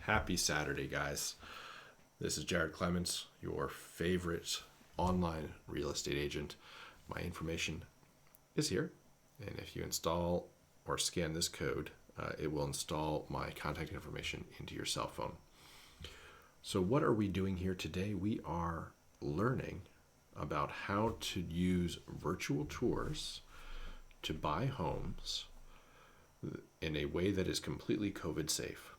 Happy Saturday, guys. This is Jared Clements, your favorite online real estate agent. My information is here, and if you install or scan this code, it will install my contact information into your cell phone. So what are we doing here today? We are learning about how to use virtual tours to buy homes in a way that is completely COVID safe.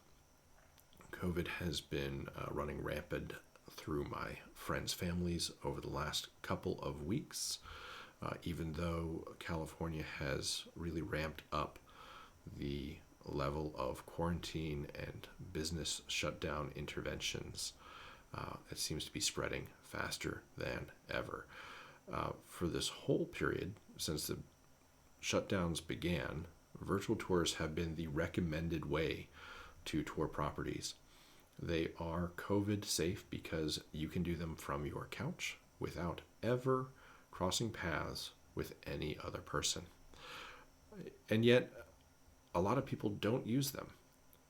COVID has been running rampant through my friends' families over the last couple of weeks, even though California has really ramped up the level of quarantine and business shutdown interventions. It seems to be spreading faster than ever. For this whole period, since the shutdowns began, virtual tours have been the recommended way to tour properties. They are COVID safe because you can do them from your couch without ever crossing paths with any other person. And yet, a lot of people don't use them.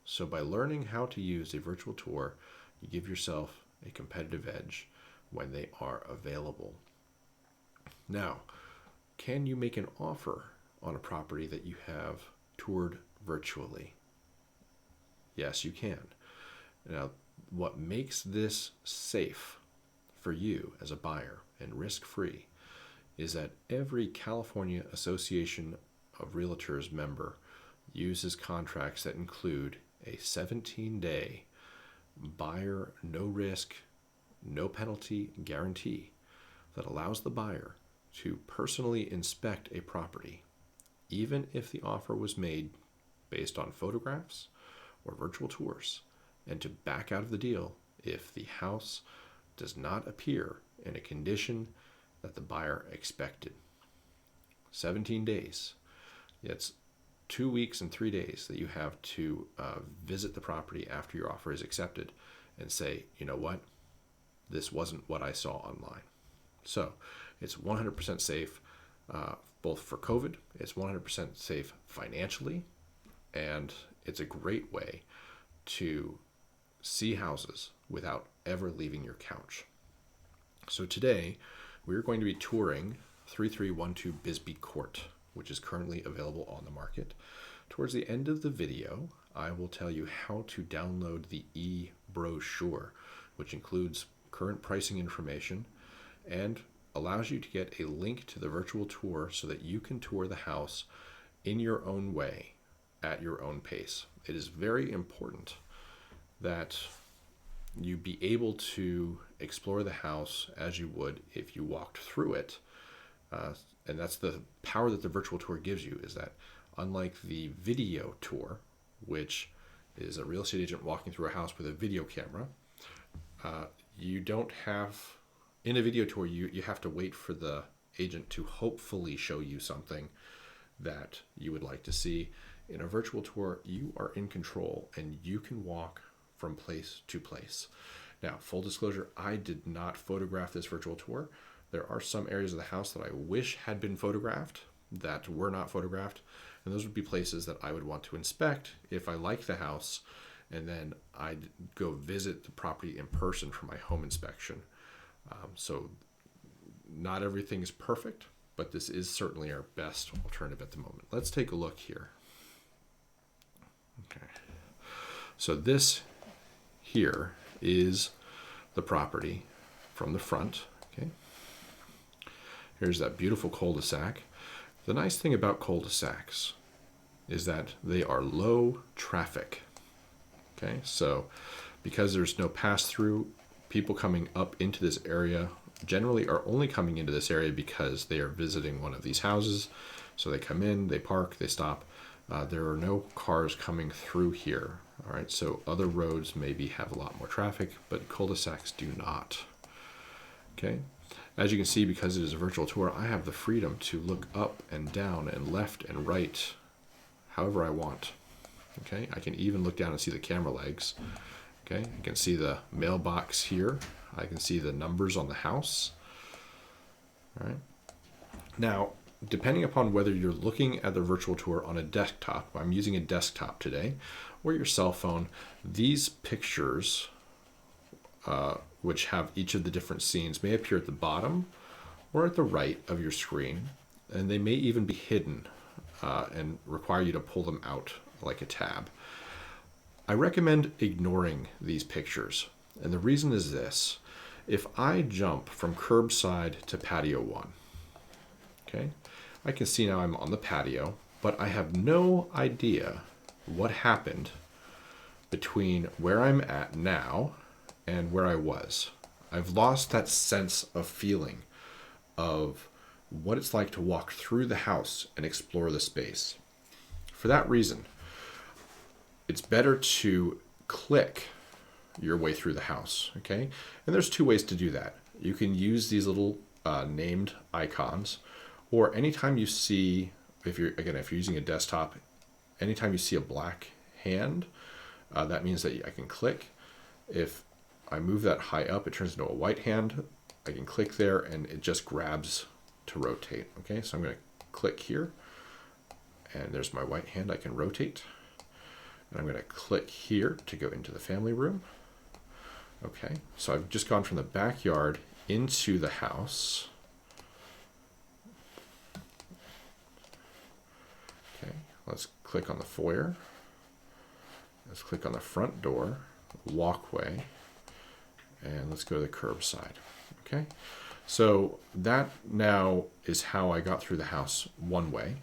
So by learning how to use a virtual tour, you give yourself a competitive edge when they are available. Now, can you make an offer on a property that you have toured virtually? Yes, you can. Now, what makes this safe for you as a buyer and risk-free is that every California Association of Realtors member uses contracts that include a 17-day buyer no risk, no penalty guarantee that allows the buyer to personally inspect a property, even if the offer was made based on photographs or virtual tours, and to back out of the deal if the house does not appear in a condition that the buyer expected. 17 days. It's 2 weeks and 3 days that you have to visit the property after your offer is accepted and say, you know what, this wasn't what I saw online. So it's 100% safe, both for COVID, it's 100% safe financially, and it's a great way to see houses without ever leaving your couch. So today, we're going to be touring 3312 Bisbee Court, which is currently available on the market. Towards the end of the video, I will tell you how to download the e-brochure, which includes current pricing information and allows you to get a link to the virtual tour so that you can tour the house in your own way, at your own pace. It is very important that you be able to explore the house as you would if you walked through it. And that's the power that the virtual tour gives you, is that unlike the video tour, which is a real estate agent walking through a house with a video camera, you don't have, in a video tour, you have to wait for the agent to hopefully show you something that you would like to see. In a virtual tour, you are in control and you can walk from place to place. Now, full disclosure, I did not photograph this virtual tour. There are some areas of the house that I wish had been photographed that were not photographed, and those would be places that I would want to inspect if I like the house, and then I'd go visit the property in person for my home inspection. So not everything is perfect, but this is certainly our best alternative at the moment. Let's take a look here. Okay. So this here is the property from the front. Okay. Here's that beautiful cul-de-sac. The nice thing about cul-de-sacs is that they are low traffic. Okay, so because there's no pass-through, people coming up into this area generally are only coming into this area because they are visiting one of these houses. So they come in, they park, they stop. There are no cars coming through here. All right, so other roads maybe have a lot more traffic, but cul-de-sacs do not. Okay, as you can see, because it is a virtual tour, I have the freedom to look up and down and left and right however I want. Okay, I can even look down and see the camera legs. Okay, I can see the mailbox here. I can see the numbers on the house. All right. Now, depending upon whether you're looking at the virtual tour on a desktop, I'm using a desktop today, or your cell phone, these pictures, which have each of the different scenes, may appear at the bottom or at the right of your screen, and they may even be hidden and require you to pull them out like a tab. I recommend ignoring these pictures, and the reason is this. If I jump from curbside to patio 1, okay, I can see now I'm on the patio, but I have no idea what happened between where I'm at now and where I was. I've lost that sense of feeling of what it's like to walk through the house and explore the space. For that reason, it's better to click your way through the house, okay? And there's two ways to do that. You can use these little named icons, or anytime you see, if you're using a desktop, anytime you see a black hand, that means that I can click. If I move that high up, it turns into a white hand. I can click there and it just grabs to rotate. Okay, so I'm going to click here and there's my white hand. I can rotate. And I'm going to click here to go into the family room. Okay, so I've just gone from the backyard into the house. Okay, let's click on the foyer. Let's click on the front door, walkway, and let's go to the curbside. Okay, so that now is how I got through the house one way,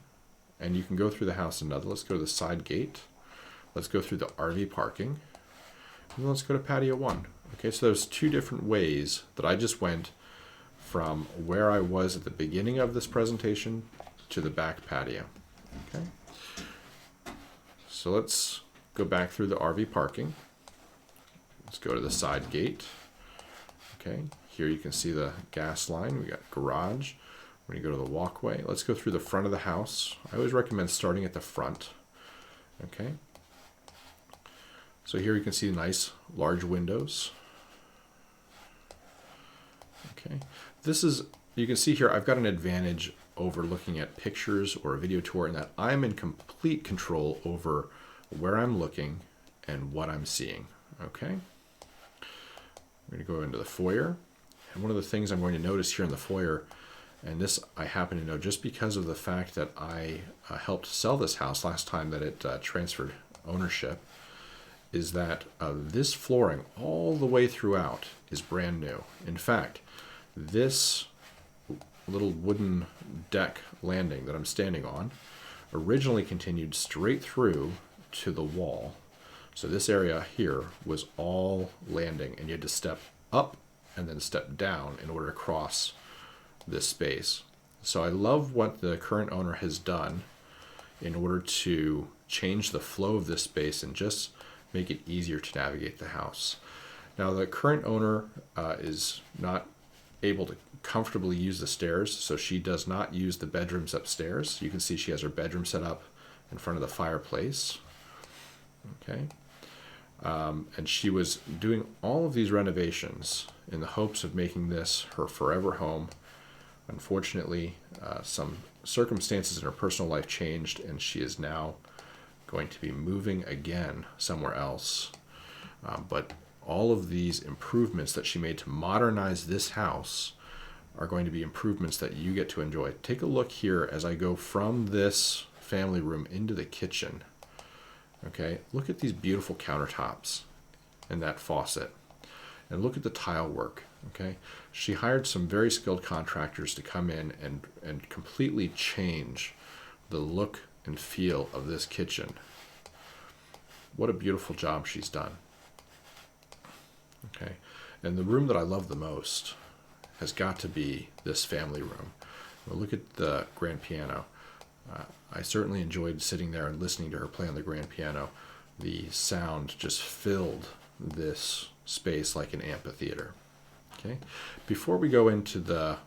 and you can go through the house another. Let's go to the side gate. Let's go through the RV parking, and then let's go to patio 1. Okay, so there's two different ways that I just went from where I was at the beginning of this presentation to the back patio. Okay, so let's go back through the RV parking. Let's go to the side gate. Okay, here you can see the gas line. We got garage. We're going to go to the walkway. Let's go through the front of the house. I always recommend starting at the front. Okay, so here you can see nice large windows. Okay, this is, you can see here I've got an advantage over looking at pictures or a video tour in that I'm in complete control over where I'm looking and what I'm seeing. Okay, I'm going to go into the foyer, and one of the things I'm going to notice here in the foyer, and this I happen to know just because of the fact that I helped sell this house last time that it transferred ownership, is that this flooring all the way throughout is brand new. In fact, this little wooden deck landing that I'm standing on originally continued straight through to the wall. So this area here was all landing, and you had to step up and then step down in order to cross this space. So I love what the current owner has done in order to change the flow of this space and just make it easier to navigate the house. Now the current owner is not able to comfortably use the stairs, so she does not use the bedrooms upstairs. You can see she has her bedroom set up in front of the fireplace. Okay, and she was doing all of these renovations in the hopes of making this her forever home. Unfortunately, some circumstances in her personal life changed, and she is now going to be moving again somewhere else. But all of these improvements that she made to modernize this house are going to be improvements that you get to enjoy. Take a look here as I go from this family room into the kitchen. Okay, look at these beautiful countertops and that faucet, and look at the tile work. Okay, she hired some very skilled contractors to come in and completely change the look and feel of this kitchen. What a beautiful job she's done. Okay, and the room that I love the most has got to be this family room. Well, look at the grand piano. I certainly enjoyed sitting there and listening to her play on the grand piano. The sound just filled this space like an amphitheater. Okay, before we go into the,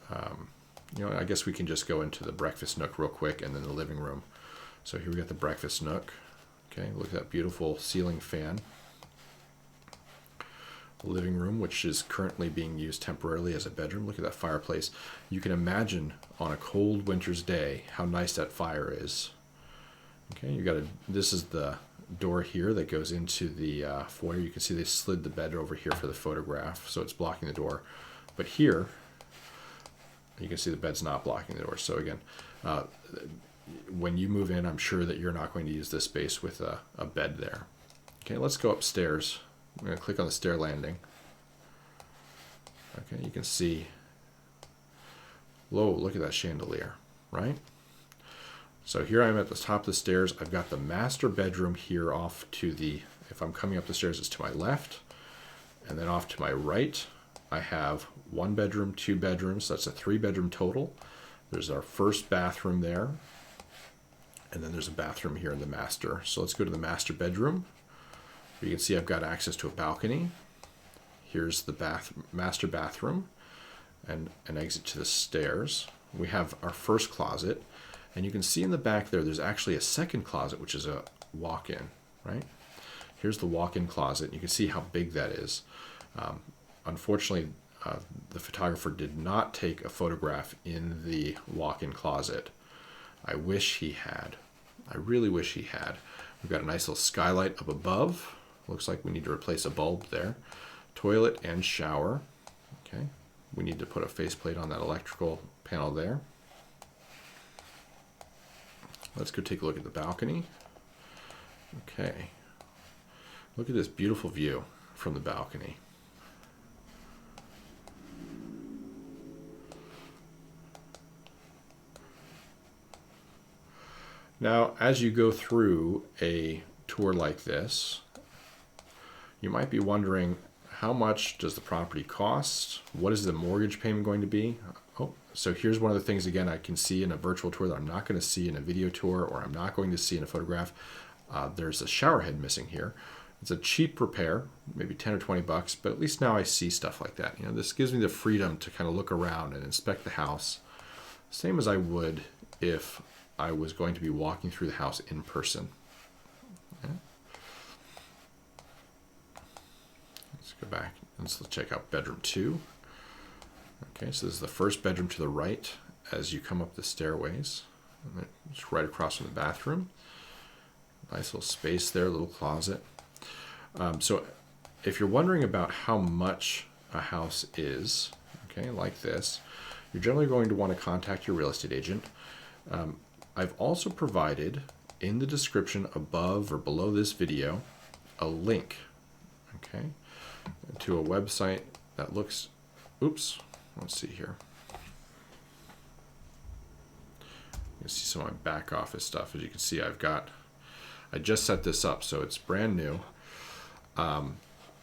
I guess we can just go into the breakfast nook real quick and then the living room. So here we got the breakfast nook. Okay, look at that beautiful ceiling fan. The living room, which is currently being used temporarily as a bedroom. Look at that fireplace. You can imagine on a cold winter's day how nice that fire is. Okay, this is the door here that goes into the foyer. You can see they slid the bed over here for the photograph, so it's blocking the door. But here, you can see the bed's not blocking the door. So again, when you move in, I'm sure that you're not going to use this space with a bed there. Okay, let's go upstairs. I'm going to click on the stair landing. Okay, you can see, whoa, look at that chandelier, right? So here I am at the top of the stairs. I've got the master bedroom here off to the, if I'm coming up the stairs, it's to my left. And then off to my right, I have 1 bedroom, 2 bedrooms. That's a 3-bedroom total. There's our first bathroom there. And then there's a bathroom here in the master. So let's go to the master bedroom. You can see I've got access to a balcony. Here's the master bathroom and an exit to the stairs. We have our first closet. And you can see in the back there's actually a second closet, which is a walk-in, right? Here's the walk-in closet. You can see how big that is. Unfortunately, the photographer did not take a photograph in the walk-in closet. I wish he had. I really wish he had. We've got a nice little skylight up above. Looks like we need to replace a bulb there. Toilet and shower. Okay. We need to put a faceplate on that electrical panel there. Let's go take a look at the balcony. Okay. Look at this beautiful view from the balcony. Now, as you go through a tour like this, you might be wondering, how much does the property cost? What is the mortgage payment going to be? Oh, so here's one of the things, again, I can see in a virtual tour that I'm not going to see in a video tour, or I'm not going to see in a photograph. There's a shower head missing here. It's a cheap repair, maybe 10 or 20 bucks, but at least now I see stuff like that. You know, this gives me the freedom to kind of look around and inspect the house, same as I would if I was going to be walking through the house in person. Okay. Let's go back and let's check out bedroom 2. Okay, so this is the first bedroom to the right as you come up the stairways. And it's right across from the bathroom. Nice little space there, little closet. So if you're wondering about how much a house is, okay, like this, you're generally going to want to contact your real estate agent. I've also provided in the description above or below this video a link, okay, to a website that looks, oops, let's see here. You can see some of my back office stuff. As you can see, I just set this up, so it's brand new.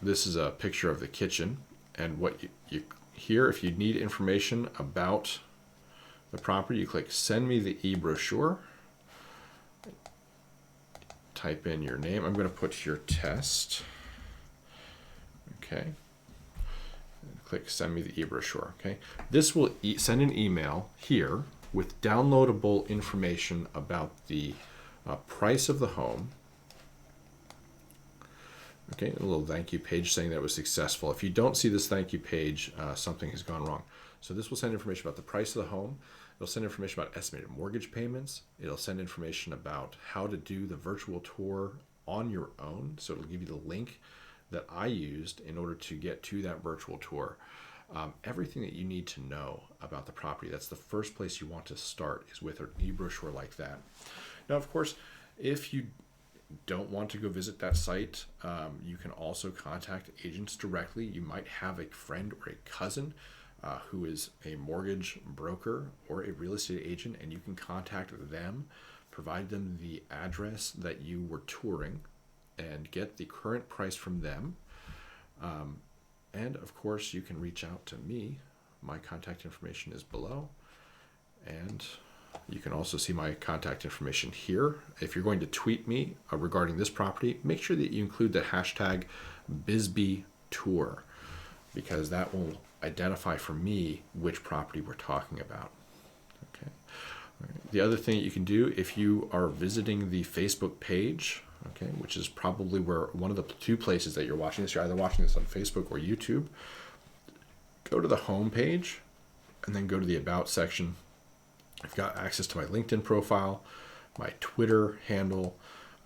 This is a picture of the kitchen, and what you here, if you need information about the property, you click send me the e-brochure, type in your name. I'm going to put your test, okay, and click send me the e-brochure. Okay, this will send an email here with downloadable information about the price of the home. Okay, a little thank you page saying that it was successful. If you don't see this thank you page, something has gone wrong. So this will send information about the price of the home. It'll send information about estimated mortgage payments. It'll send information about how to do the virtual tour on your own. So it'll give you the link that I used in order to get to that virtual tour. Everything that you need to know about the property. That's the first place you want to start, is with an e-brochure like that. Now, of course, if you don't want to go visit that site, you can also contact agents directly. You might have a friend or a cousin who is a mortgage broker or a real estate agent, and you can contact them, provide them the address that you were touring, and get the current price from them. And of course, you can reach out to me. My contact information is below, and you can also see my contact information here. If you're going to tweet me regarding this property, make sure that you include the hashtag Bisbee Tour, because that will identify for me which property we're talking about. Okay. The other thing that you can do, if you are visiting the Facebook page, okay, which is probably where one of the two places that you're watching this, you're either watching this on Facebook or YouTube, go to the home page and then go to the About section. I've got access to my LinkedIn profile, my Twitter handle,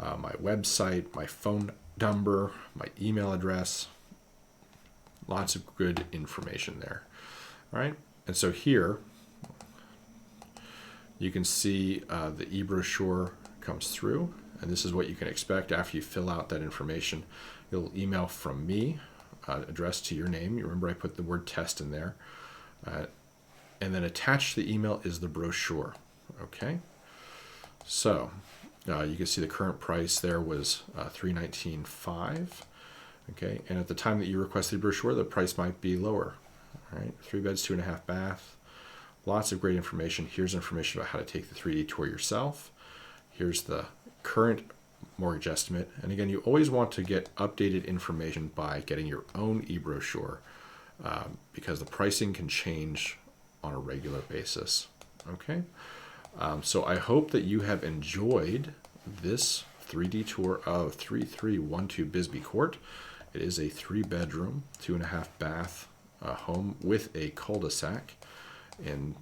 my website, my phone number, my email address. Lots of good information there. All right. And so here you can see the e-brochure comes through, and this is what you can expect after you fill out that information. You'll email from me, addressed to your name. You remember I put the word test in there. And then attached to the email is the brochure. Okay. So you can see the current price there was $319.5. Okay. And at the time that you requested the brochure, the price might be lower. All right. 3 beds, 2.5 bath. Lots of great information. Here's information about how to take the 3D tour yourself. Here's the current mortgage estimate. And again, you always want to get updated information by getting your own e-brochure because the pricing can change on a regular basis. Okay. So I hope that you have enjoyed this 3D tour of 3312 Bisbee Court. It is a 3-bedroom, 2.5 bath home with a cul-de-sac in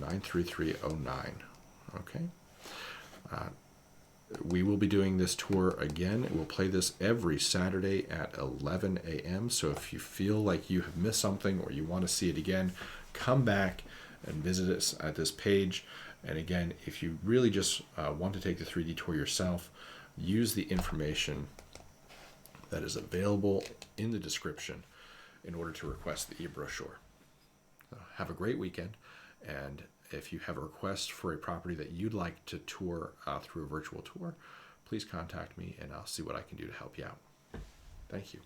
93309. Okay. We will be doing this tour again. We'll play this every Saturday at 11 a.m. So if you feel like you have missed something or you want to see it again, come back and visit us at this page. And again, if you really just want to take the 3D tour yourself, use the information that is available in the description in order to request the e-brochure. Have a great weekend, and if you have a request for a property that you'd like to tour through a virtual tour, please contact me and I'll see what I can do to help you out. Thank you.